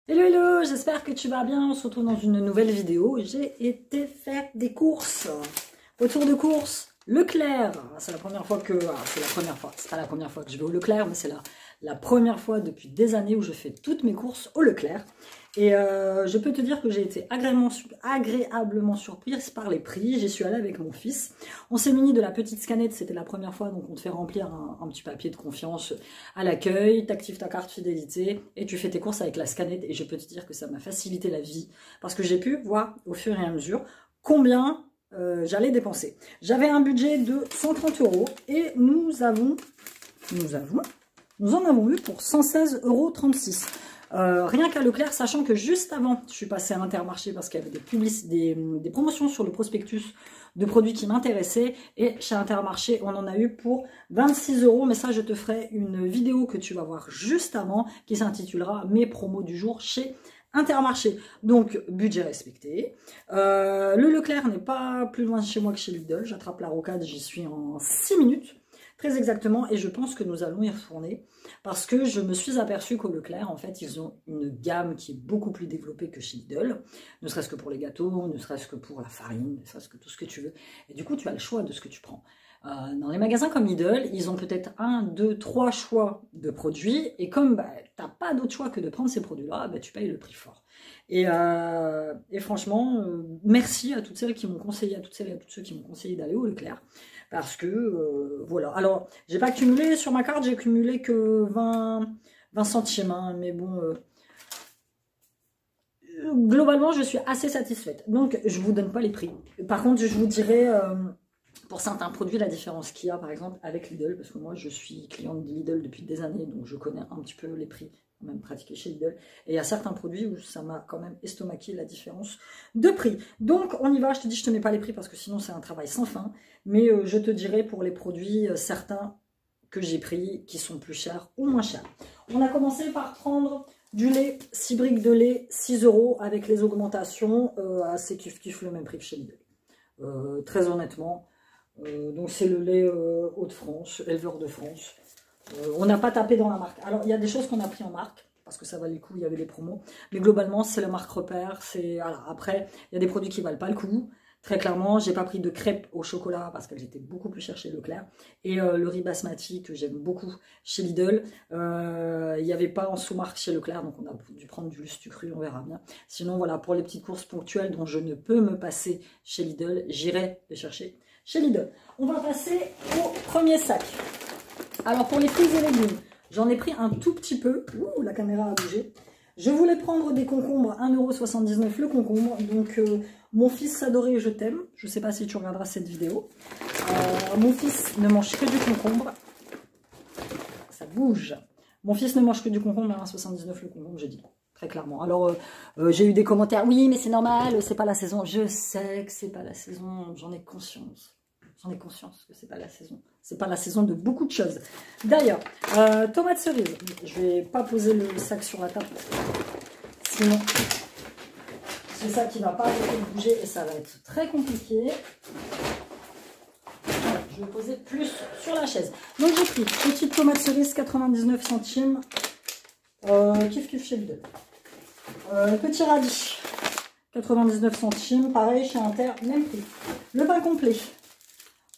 Hello hello, j'espère que tu vas bien, on se retrouve dans une nouvelle vidéo. J'ai été faire des courses. Retour de course, Leclerc. C'est la première fois que... c'est pas la première fois que je vais au Leclerc, mais c'est la première fois depuis des années où je fais toutes mes courses au Leclerc. Et je peux te dire que j'ai été agréablement surprise par les prix. J'y suis allée avec mon fils. On s'est muni de la petite scanette, c'était la première fois, donc on te fait remplir un petit papier de confiance à l'accueil, tu actives ta carte fidélité et tu fais tes courses avec la scanette. Et je peux te dire que ça m'a facilité la vie parce que j'ai pu voir au fur et à mesure combien j'allais dépenser. J'avais un budget de 130 € et nous en avons eu pour 116,36 €. Rien qu'à Leclerc, sachant que juste avant, je suis passée à Intermarché parce qu'il y avait des promotions sur le prospectus de produits qui m'intéressaient. Et chez Intermarché, on en a eu pour 26 €. Mais ça, je te ferai une vidéo que tu vas voir juste avant qui s'intitulera « Mes promos du jour chez Intermarché ». Donc, budget respecté. Le Leclerc n'est pas plus loin de chez moi que chez Lidl. J'attrape la rocade, j'y suis en 6 minutes. Très exactement, et je pense que nous allons y retourner parce que je me suis aperçue qu'au Leclerc, en fait, ils ont une gamme qui est beaucoup plus développée que chez Lidl, ne serait-ce que pour les gâteaux, ne serait-ce que pour la farine, ne serait-ce que tout ce que tu veux. Et du coup, tu as le choix de ce que tu prends. Dans les magasins comme Lidl, ils ont peut-être 1, 2, 3 choix de produits, et comme tu n'as pas d'autre choix que de prendre ces produits-là, tu payes le prix fort. Et franchement, merci à toutes celles qui m'ont conseillé, à toutes celles et à tous ceux qui m'ont conseillé d'aller au Leclerc. Parce que, voilà. Alors, j'ai pas cumulé sur ma carte, j'ai cumulé que 20 centimes. Hein, mais bon, globalement, je suis assez satisfaite. Donc, je vous donne pas les prix. Par contre, je vous dirai, pour certains produits, la différence qu'il y a, par exemple, avec Lidl. Parce que moi, je suis cliente de Lidl depuis des années, donc je connais un petit peu les prix. Même pratiqué chez Lidl, et il y a certains produits où ça m'a quand même estomaqué la différence de prix. Donc on y va, je te dis, je te mets pas les prix parce que sinon c'est un travail sans fin, mais je te dirai pour les produits certains que j'ai pris qui sont plus chers ou moins chers. On a commencé par prendre du lait, 6 briques de lait, 6 € avec les augmentations, assez kiff le même prix que chez Lidl. Très honnêtement, donc c'est le lait Hauts-de-France, éleveur de France. On n'a pas tapé dans la marque. Alors, il y a des choses qu'on a pris en marque, parce que ça valait le coup, il y avait des promos. Mais globalement, c'est la marque repère. Voilà. Après, il y a des produits qui ne valent pas le coup. Très clairement, j'ai pas pris de crêpes au chocolat, parce qu'elles étaient beaucoup plus chères chez Leclerc. Et le riz basmati, que j'aime beaucoup chez Lidl. Il n'y avait pas en sous-marque chez Leclerc, donc on a dû prendre du Lustu cru, on verra bien. Sinon, voilà, pour les petites courses ponctuelles dont je ne peux me passer chez Lidl, j'irai les chercher chez Lidl. On va passer au premier sac. Alors pour les fruits et légumes, j'en ai pris un tout petit peu. Ouh, la caméra a bougé. Je voulais prendre des concombres, 1,79 € le concombre. Donc mon fils s'adorait, je t'aime. Je ne sais pas si tu regarderas cette vidéo. Mon fils ne mange que du concombre. Ça bouge. Mon fils ne mange que du concombre, 1,79 € le concombre, j'ai dit. Très clairement. Alors j'ai eu des commentaires. Oui, mais c'est normal, c'est pas la saison. Je sais que c'est pas la saison, j'en ai conscience. J'en ai conscience que c'est pas la saison. C'est pas la saison de beaucoup de choses. D'ailleurs, tomates cerises. Je vais pas poser le sac sur la table. Sinon, c'est ça qui va pas arrêter de bouger et ça va être très compliqué. Voilà, je vais poser plus sur la chaise. Donc j'ai pris petite tomate cerise, 99 centimes. Kiff chez Lidl. Petit radis, 99 centimes. Pareil chez Inter, même prix. Le pain complet.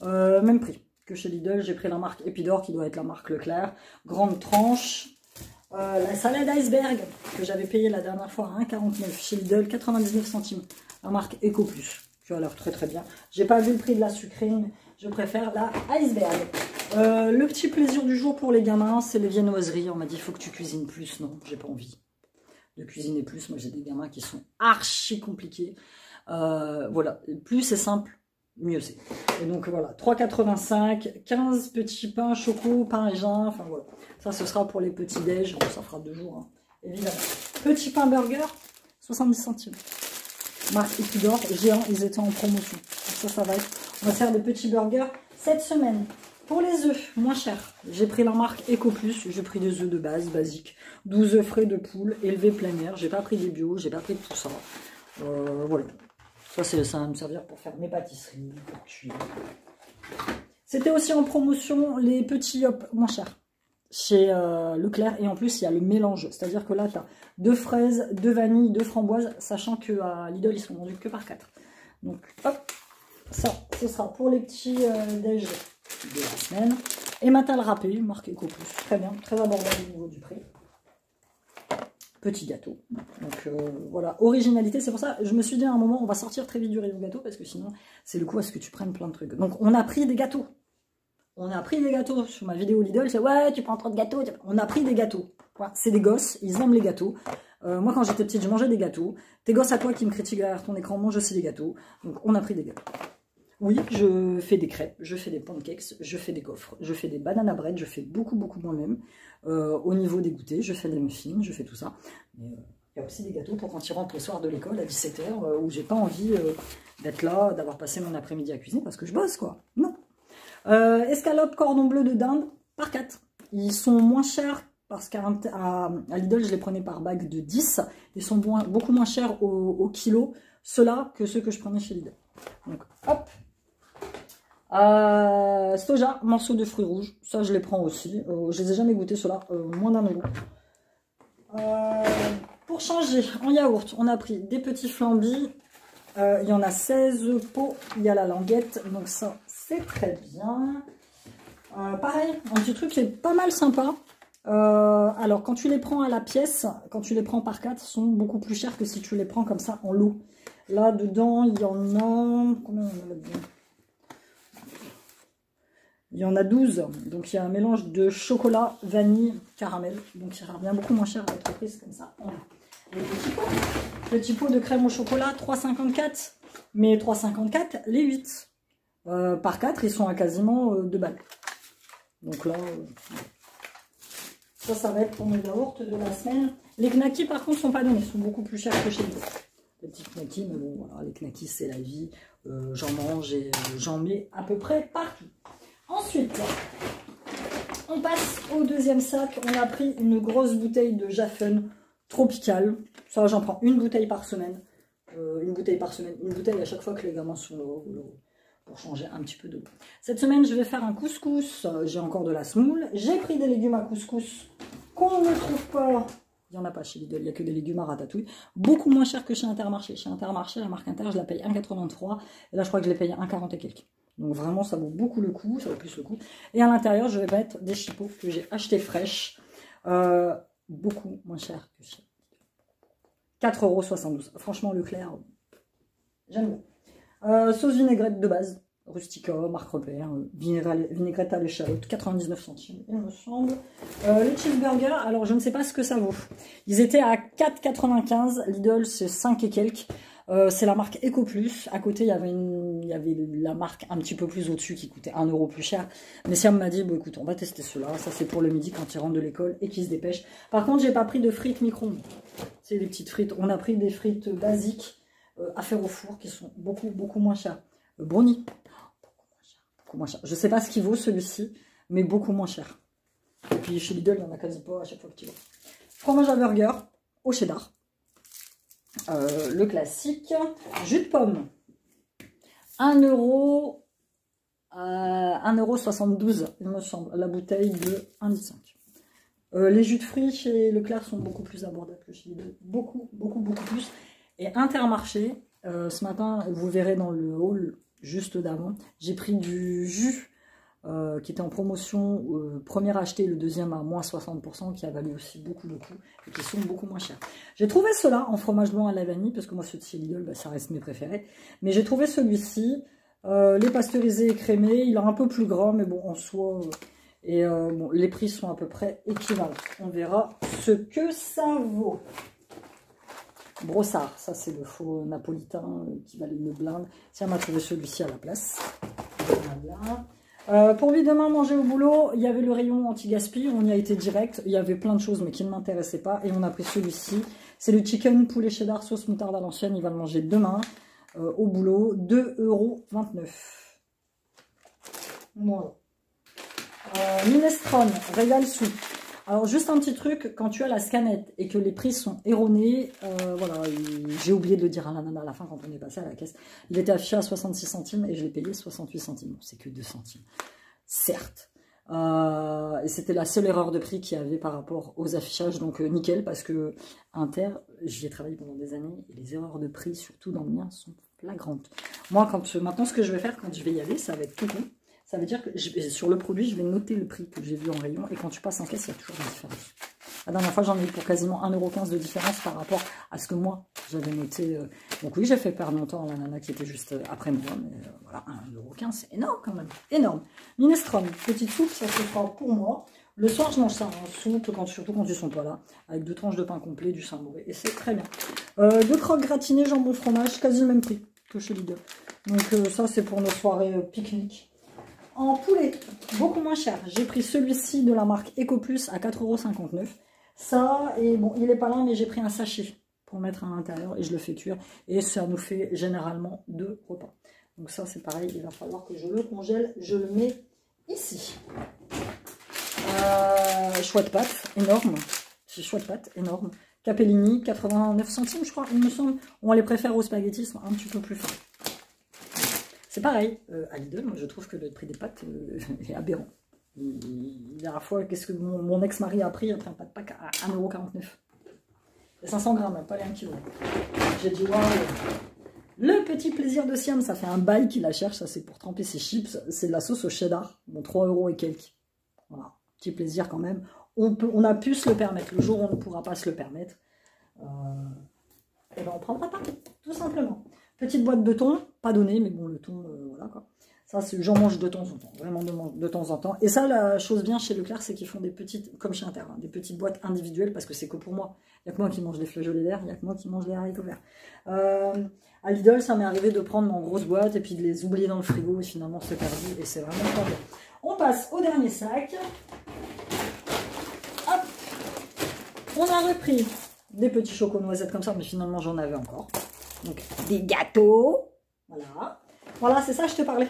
Même prix que chez Lidl, j'ai pris la marque Epidor qui doit être la marque Leclerc, grande tranche. La salade iceberg que j'avais payé la dernière fois à 1,49 chez Lidl, 99 centimes, la marque Eco Plus, qui a l'air très très bien. J'ai pas vu le prix de la sucrée, mais je préfère la iceberg. Le petit plaisir du jour pour les gamins, c'est les viennoiseries. On m'a dit il faut que tu cuisines plus. Non, j'ai pas envie de cuisiner plus. Moi j'ai des gamins qui sont archi compliqués. Voilà, plus c'est simple, mieux c'est. Et donc voilà, 3,85, 15 petits pains choco, pain et gin, enfin voilà. Ça, ce sera pour les petits déj, bon, ça fera 2 jours, hein, évidemment. Petit pain burger, 70 centimes. Marque Epidor, géant, ils étaient en promotion. Donc ça va être, on va faire des petits burgers cette semaine. Pour les œufs, moins cher, j'ai pris la marque Eco Plus, j'ai pris des œufs de base, basiques. 12 œufs frais de poule, élevés plein air, j'ai pas pris des bio, j'ai pas pris de tout ça. Voilà. Ça va me servir pour faire mes pâtisseries, pour cuire. C'était aussi en promotion les petits hop moins chers. chez Leclerc. Et en plus, il y a le mélange. C'est-à-dire que là, tu as 2 fraises, 2 vanilles, 2 framboises, sachant qu'à Lidl, ils sont vendus que par 4. Donc, hop, ça, ce sera pour les petits déj de la semaine. Et Matal râpé, marque Eco+. Très bien, très abordable au niveau du prix. Petit gâteau. Donc voilà, originalité, c'est pour ça, je me suis dit à un moment, on va sortir très vite du rayon gâteau, parce que sinon, c'est le coup à ce que tu prennes plein de trucs. Donc on a pris des gâteaux. On a pris des gâteaux sur ma vidéo Lidl, c'est ouais, tu prends trop de gâteaux. On a pris des gâteaux. Voilà, c'est des gosses, ils aiment les gâteaux. Moi, quand j'étais petite, je mangeais des gâteaux. Tes gosses à toi qui me critiquent derrière ton écran mangent aussi des gâteaux. Donc on a pris des gâteaux. Oui, je fais des crêpes, je fais des pancakes, je fais des gaufres, je fais des banana bread, je fais beaucoup moi-même. Au niveau des goûters, je fais des muffins, je fais tout ça. Mais il y a aussi des gâteaux pour quand tu rentres le soir de l'école à 17 h, où j'ai pas envie d'être là, d'avoir passé mon après-midi à cuisiner parce que je bosse, quoi. Non. Escalope cordon bleu de dinde par 4. Ils sont moins chers parce qu'à Lidl, je les prenais par bague de 10. Ils sont beaucoup moins chers au kilo, ceux-là, que ceux que je prenais chez Lidl. Donc, hop. Soja, morceaux de fruits rouges, ça je les prends aussi. Je les ai jamais goûtés ceux-là, moins d'1 €. Pour changer, en yaourt, on a pris des petits flambis. Il y en a 16 pots, il y a la languette, donc ça c'est très bien. Pareil, un petit truc qui est pas mal sympa. Alors quand tu les prends à la pièce, quand tu les prends par 4, ils sont beaucoup plus chers que si tu les prends comme ça en lot. Là dedans, il y en a... Combien il y en a là-dedans ? Il y en a 12, donc il y a un mélange de chocolat, vanille, caramel. Donc ça revient beaucoup moins cher à être prise comme ça. Les petits pots de crème au chocolat, 3,54. Mais 3,54, les 8. Par 4, ils sont à quasiment 2 balles. Donc là, ça va être pour mes yaourts de la semaine. Les knackis, par contre, sont pas donnés. Ils sont beaucoup plus chers que chez nous. Les petits knackis, mais bon, voilà, les knackis, c'est la vie. J'en mange et j'en mets à peu près partout. Ensuite, on passe au deuxième sac. On a pris une grosse bouteille de Jaffen Tropical. Ça, j'en prends une bouteille par semaine. Une bouteille à chaque fois que les gamins sont là, pour changer un petit peu d'eau. Cette semaine, je vais faire un couscous. J'ai encore de la semoule. J'ai pris des légumes à couscous qu'on ne trouve pas. Il n'y en a pas chez Lidl, il n'y a que des légumes à ratatouille. Beaucoup moins cher que chez Intermarché. Chez Intermarché, la marque Inter, je la paye 1,83. Et là, je crois que je l'ai payé 1,40 et quelques. Donc vraiment, ça vaut beaucoup le coup, ça vaut plus le coup. Et à l'intérieur, je vais mettre des chipots que j'ai achetés fraîches. Beaucoup moins cher que chez 4,72 €. Franchement, Leclerc, j'aime bien. Sauce vinaigrette de base, Rustica, marque repère, vinaigrette à l'échalote, 99 centimes, il me semble. Les cheeseburgers, alors je ne sais pas ce que ça vaut. Ils étaient à 4,95 €, Lidl c'est 5 et quelques. C'est la marque Eco+. À côté, il y avait la marque un petit peu plus au-dessus qui coûtait 1 € plus cher. Mais Siam m'a dit, bon écoute, on va tester ceux-là. Ça, c'est pour le midi quand ils rentrent de l'école et qu'ils se dépêchent. Par contre, j'ai pas pris de frites micro-ondes. C'est des petites frites. On a pris des frites basiques à faire au four qui sont beaucoup moins chères. Brownie, beaucoup moins cher. Je sais pas ce qu'il vaut celui-ci, mais beaucoup moins cher. Et puis chez Lidl, il n'y en a quasi pas à chaque fois que tu vas. Fromage à burger au cheddar. Le classique, jus de pomme, 1 €, il me semble, la bouteille de 1,5 litre. Les jus de fruits chez Leclerc sont beaucoup plus abordables que chez Lidl, beaucoup plus. Et Intermarché, ce matin, vous verrez dans le haul juste d'avant, j'ai pris du jus qui était en promotion, premier acheté, le deuxième à moins 60%, qui a valu aussi beaucoup de coups et qui sont beaucoup moins chers. J'ai trouvé cela en fromage blanc à la vanille, parce que moi ceux de chez Lidl, bah, ça reste mes préférés. Mais j'ai trouvé celui-ci, les pasteurisés et crémés, il est un peu plus gras, mais bon, en soi, bon, les prix sont à peu près équivalents. On verra ce que ça vaut. Brossard, ça c'est le faux napolitain qui valait une blinde. Tiens, on m'a trouvé celui-ci à la place. Voilà. Pour lui demain manger au boulot, il y avait le rayon anti-gaspi, on y a été direct, il y avait plein de choses mais qui ne m'intéressaient pas et on a pris celui-ci. C'est le chicken poulet cheddar sauce moutarde à l'ancienne, il va le manger demain au boulot, 2,29 €. Voilà. Minestrone, régal soupe. Alors juste un petit truc, quand tu as la scanette et que les prix sont erronés, voilà, j'ai oublié de le dire à la nana à la fin quand on est passé à la caisse, il était affiché à 66 centimes et je l'ai payé 68 centimes. Bon, c'est que 2 centimes, certes. Et c'était la seule erreur de prix qu'il y avait par rapport aux affichages, donc nickel, parce que Inter, j'y ai travaillé pendant des années, et les erreurs de prix, surtout dans le mien, sont flagrantes. Moi, maintenant, ce que je vais faire quand je vais y aller, ça va être tout con. Ça veut dire que sur le produit, je vais noter le prix que j'ai vu en rayon, et quand tu passes en caisse, il y a toujours une différence. La dernière fois, j'en ai eu pour quasiment 1,15 € de différence par rapport à ce que moi, j'avais noté. Donc oui, j'ai fait perdre mon temps à la nana qui était juste après moi, mais voilà, 1,15 €, c'est énorme quand même, énorme. Minestrone, petite soupe, ça se fera pour moi. Le soir, je mange ça en soupe, surtout quand ils sont pas là, avec 2 tranches de pain complet, du Saint-Mauré, et c'est très bien. 2 croques gratinées, jambon fromage, quasi le même prix que chez Lidl. Donc ça, c'est pour nos soirées pique-nique. En poulet, beaucoup moins cher. J'ai pris celui-ci de la marque EcoPlus à 4,59 €. Ça, et bon, il n'est pas là, mais j'ai pris un sachet pour mettre à l'intérieur et je le fais cuire. Et ça nous fait généralement 2 repas. Donc ça, c'est pareil, il va falloir que je le congèle. Je le mets ici. Chouette pâte, énorme. C'est chouette pâte, énorme. Capellini, 89 centimes, je crois, il me semble. On les préfère aux spaghettis, sont un petit peu plus fins. C'est pareil, à Lidl, moi je trouve que le prix des pâtes est aberrant. La dernière fois, qu'est-ce que mon ex-mari a pris? Il a pris un pas de pack à 1,49 €. Et 500 grammes, pas les 1 kg. J'ai dit, waouh! Le petit plaisir de Siam, ça fait un bail qu'il la cherche. Ça, c'est pour tremper ses chips. C'est de la sauce au cheddar. Bon, 3 € et quelques. Voilà, petit plaisir quand même. On a pu se le permettre. Le jour où on ne pourra pas se le permettre, et ben on prendra pas, tout simplement. Petite boîte de thon, pas donné, mais bon, le thon, voilà quoi. Ça, j'en mange de temps en temps, vraiment de temps en temps. Et ça, la chose bien chez Leclerc, c'est qu'ils font des petites, comme chez Inter, hein, des petites boîtes individuelles, parce que c'est que pour moi. Il n'y a que moi qui mange les flageolets verts, il n'y a que moi qui mange les haricots verts. À Lidl, ça m'est arrivé de prendre en grosse boîte et puis de les oublier dans le frigo et finalement c'est perdu. Et c'est vraiment pas bien. On passe au dernier sac. Hop. On a repris des petits chocos noisettes comme ça, mais finalement j'en avais encore. Donc des gâteaux. Voilà. Voilà, c'est ça, je te parlais.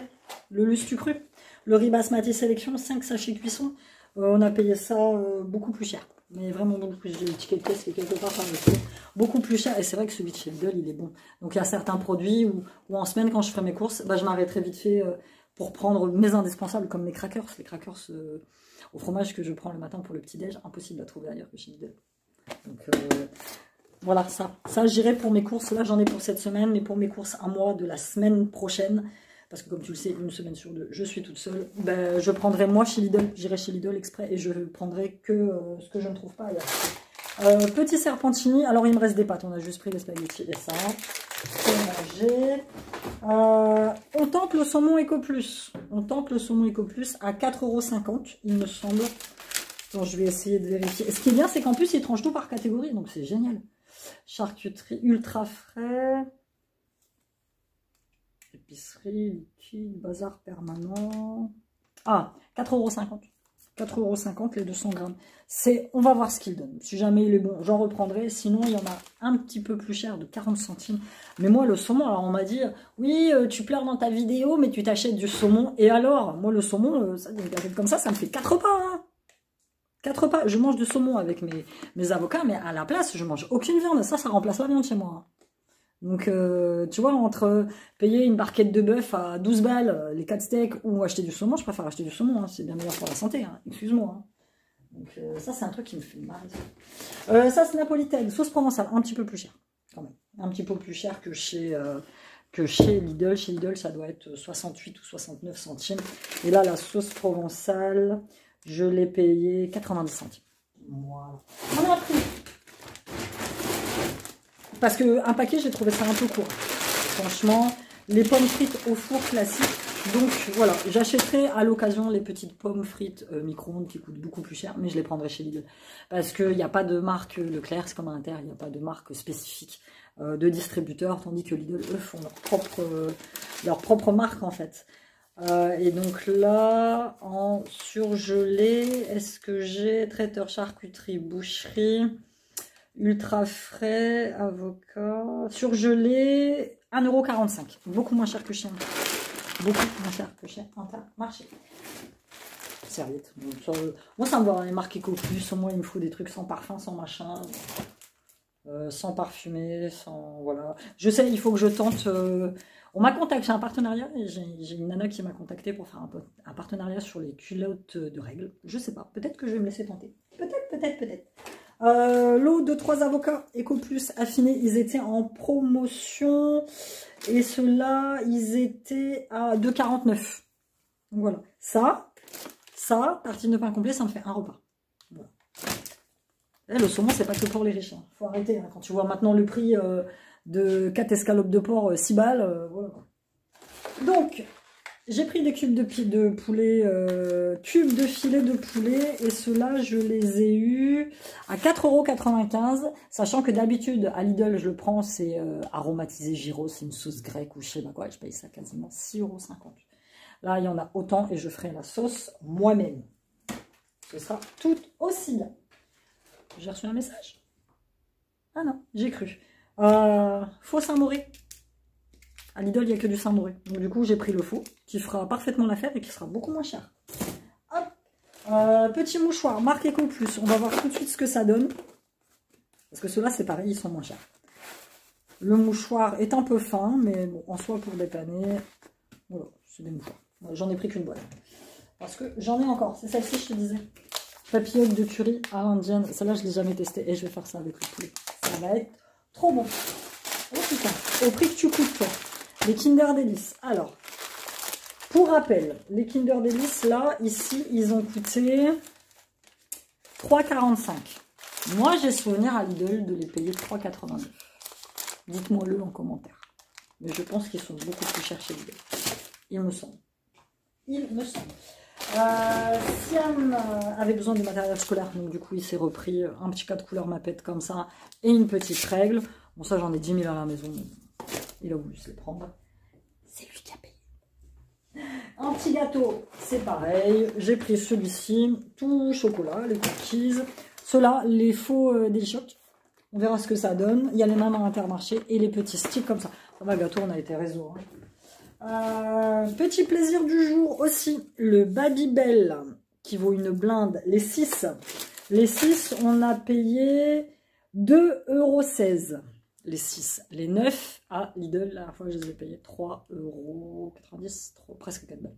Le lustre cru. Le riz basmati sélection, 5 sachets cuisson. On a payé ça beaucoup plus cher. Mais vraiment beaucoup plus. J'ai le ticket de caisse qui est quelque part par le beaucoup plus cher. Et c'est vrai que celui de chez Lidl, il est bon. Donc il y a certains produits où en semaine, quand je ferai mes courses, bah, je m'arrêterai vite fait pour prendre mes indispensables, comme mes crackers. Les crackers au fromage que je prends le matin pour le petit-déj. Impossible à trouver ailleurs que chez Lidl. Donc voilà, ça j'irai pour mes courses. Là, j'en ai pour cette semaine, mais pour mes courses à moi de la semaine prochaine, parce que comme tu le sais, une semaine sur 2, je suis toute seule, ben, je prendrai moi chez Lidl, j'irai chez Lidl exprès et je prendrai que ce que je ne trouve pas ailleurs. Petit serpentini, alors il me reste des pâtes, on a juste pris les spaghettis et ça. On tente le saumon EcoPlus. On tente le saumon EcoPlus à 4,50 €, il me semble. Donc je vais essayer de vérifier. Ce qui est bien, c'est qu'en plus, il tranche tout par catégorie, donc c'est génial. Charcuterie ultra frais. Épicerie, liquide, bazar permanent. Ah, 4,50 €. 4,50 € les 200 grammes. On va voir ce qu'il donne. Si jamais il est bon, j'en reprendrai. Sinon, il y en a un petit peu plus cher, de 40 centimes. Mais moi, le saumon, alors on m'a dit, oui, tu pleures dans ta vidéo, mais tu t'achètes du saumon. Et alors, moi, le saumon, ça, comme ça me fait 4 repas. Hein. 4 repas. Je mange du saumon avec mes avocats, mais à la place, je mange aucune viande. Ça remplace la viande chez moi. Hein. Donc, tu vois, entre payer une barquette de bœuf à 12 balles, les 4 steaks, ou acheter du saumon, je préfère acheter du saumon. Hein, c'est bien meilleur pour la santé, hein, excuse-moi. Hein. Donc, ça, c'est un truc qui me fait mal. Ça, c'est napolitaine, sauce provençale, un petit peu plus cher, quand même. Un petit peu plus cher que chez Lidl. Chez Lidl, ça doit être 68 ou 69 centimes. Et là, la sauce provençale, je l'ai payée 90 centimes. Voilà. On a pris. Parce qu'un paquet, j'ai trouvé ça un peu court. Franchement, les pommes frites au four classique. Donc voilà, j'achèterai à l'occasion les petites pommes frites micro-ondes qui coûtent beaucoup plus cher, mais je les prendrai chez Lidl. Parce qu'il n'y a pas de marque Leclerc, c'est comme à Inter, il n'y a pas de marque spécifique de distributeur, tandis que Lidl, eux, font leur propre marque en fait. Et donc là, en surgelé, est-ce que j'ai traiteur charcuterie, boucherie, ultra frais, avocat, surgelé, 1,45 €. Beaucoup moins cher que chez Inter. Beaucoup moins cher que chez Intermarché. Serviette. Moi, ça me va, les marques EcoPlus. Au moins, il me faut des trucs sans parfum, sans machin. sans parfumer, sans... Voilà. Je sais, il faut que je tente... On m'a contacté, j'ai un partenariat, et j'ai une nana qui m'a contacté pour faire un partenariat sur les culottes de règles. Je sais pas, peut-être que je vais me laisser tenter. Peut-être. L'eau de 3 avocats Eco Plus affinés, ils étaient en promotion. Et ceux-là, ils étaient à 2,49. Donc voilà. Ça, tartine de pain complet, ça me fait un repas. Voilà. Et le saumon, c'est pas que pour les riches. Hein. Faut arrêter. Hein. Quand tu vois maintenant le prix de 4 escalopes de porc, 6 balles. Voilà. Donc, j'ai pris des cubes de poulet, cubes de filet de poulet. Et ceux-là, je les ai eus à 4,95 €. Sachant que d'habitude, à Lidl, je le prends, c'est aromatisé gyros, c'est une sauce grecque ou je sais pas quoi. Je paye ça quasiment 6,50 €. Là, il y en a autant et je ferai la sauce moi-même. Ce sera tout aussi bien. J'ai reçu un message. Ah non, j'ai cru. Faux Saint-Mauré. À Lidl, il n'y a que du Saint-Mauré. Donc du coup, j'ai pris le faux, qui fera parfaitement l'affaire et qui sera beaucoup moins cher. Hop. Petit mouchoir, marque Eco Plus. On va voir tout de suite ce que ça donne. Parce que ceux-là, c'est pareil, ils sont moins chers. Le mouchoir est un peu fin, mais bon, en soi, pour dépanner, voilà, c'est des mouchoirs. J'en ai pris qu'une boîte. Parce que j'en ai encore. C'est celle-ci, je te disais. Papillote de curry à l'indienne. Celle-là, je ne l'ai jamais testée. Et je vais faire ça avec le poulet. Ça va être trop bon. Oh putain. Au prix que tu coûtes, toi. Les Kinder Delice. Alors, pour rappel, les Kinder Delice, là, ici, ils ont coûté 3,45 €. Moi, j'ai souvenir à Lidl de les payer 3,89 €. Dites-moi-le en commentaire. Mais je pense qu'ils sont beaucoup plus chers chez Lidl. Il me semble. Siam avait besoin du matériel scolaire, donc du coup il s'est repris un petit cas de couleur mapette comme ça et une petite règle. Bon, ça j'en ai 10 000 à la maison, il a voulu se les prendre. C'est lui qui a payé. Un petit gâteau, c'est pareil. J'ai pris celui-ci, tout chocolat, les cookies. Ceux-là, les faux Delichoc. On verra ce que ça donne. Il y a les mêmes à Intermarché et les petits sticks comme ça. Ça va, gâteau, on a été réseau. Hein. Petit plaisir du jour aussi, le Babybel qui vaut une blinde, les 6. Les 6, on a payé 2,16 €. Les 6. Les 9 à Lidl, la dernière fois je les ai payés 3,90 €, presque 4 balles.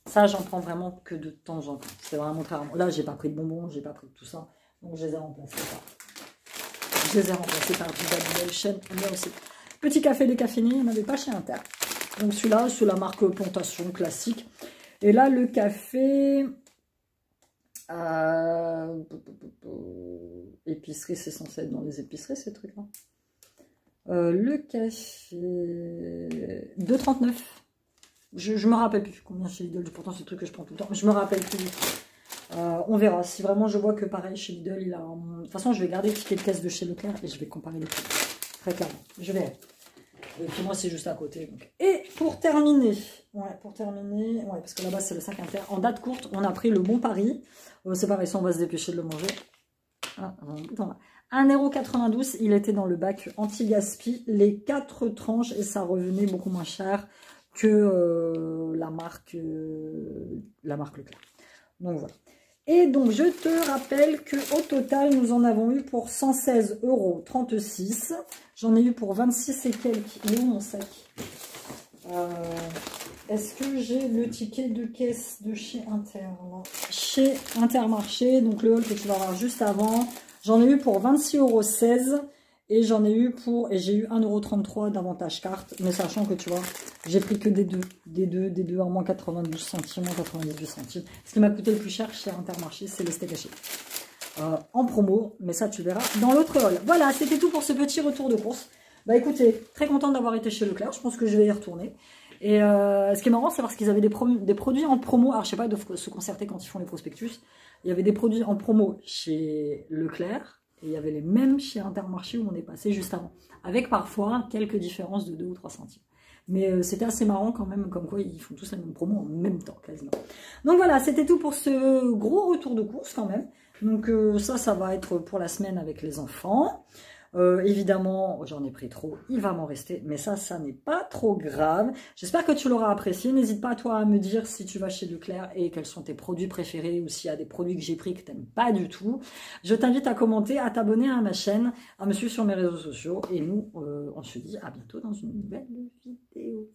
Ça, j'en prends vraiment que de temps en temps. C'est vraiment très rare. Là, j'ai pas pris de bonbons, j'ai pas pris de tout ça. Donc, je les ai remplacés par du Babybel chaîne. Bien aussi. Petit café décaféiné, il n'y en avait pas chez Inter. Donc celui-là, c'est la marque Plantation classique. Et là, le café... épicerie, c'est censé être dans les épiceries, ces trucs-là. Le café... 2,39 €. Je me rappelle plus combien chez Lidl. Pourtant, c'est le truc que je prends tout le temps. Mais je me rappelle plus. On verra. Si vraiment je vois que pareil, chez Lidl, il a... De toute façon, je vais garder le ticket de caisse de chez Leclerc et je vais comparer les prix. Très clairement. Je verrai. Et puis moi, c'est juste à côté. Donc. Et pour terminer, parce que là-bas, c'est le sac Inter. En date courte, on a pris le Bon Paris. C'est pareil, ça, on va se dépêcher de le manger. 1,92 €. Il était dans le bac anti-gaspi. Les 4 tranches et ça revenait beaucoup moins cher que la marque Leclerc. Donc voilà. Et donc, je te rappelle qu'au total, nous en avons eu pour 116,36 €. J'en ai eu pour 26 et quelques. Il est où mon sac? Est-ce que j'ai le ticket de caisse de chez Inter? Chez Intermarché, donc le haul que tu vas voir juste avant. J'en ai eu pour 26,16 € et j'en ai eu pour... Et j'ai eu 1,33 € d'avantage carte. Mais sachant que tu vois, j'ai pris que des deux à moins 92 centimes, 98 centimes. Ce qui m'a coûté le plus cher chez Intermarché, c'est les steaks hachés. En promo, mais ça tu verras dans l'autre hall. Voilà, c'était tout pour ce petit retour de course. Bah écoutez, très contente d'avoir été chez Leclerc, je pense que je vais y retourner. Et ce qui est marrant, c'est parce qu'ils avaient des produits en promo. Alors je sais pas, ils doivent se concerter quand ils font les prospectus. Il y avait des produits en promo chez Leclerc et il y avait les mêmes chez Intermarché où on est passé juste avant. Avec parfois quelques différences de 2 ou 3 centimes. Mais c'était assez marrant quand même, comme quoi ils font tous la même promo en même temps quasiment. Donc voilà, c'était tout pour ce gros retour de course quand même. Donc ça va être pour la semaine avec les enfants. Évidemment, j'en ai pris trop, il va m'en rester, mais ça n'est pas trop grave. J'espère que tu l'auras apprécié. N'hésite pas, toi, à me dire si tu vas chez Leclerc et quels sont tes produits préférés ou s'il y a des produits que j'ai pris que tu n'aimes pas du tout. Je t'invite à commenter, à t'abonner à ma chaîne, à me suivre sur mes réseaux sociaux et nous, on se dit à bientôt dans une nouvelle vidéo.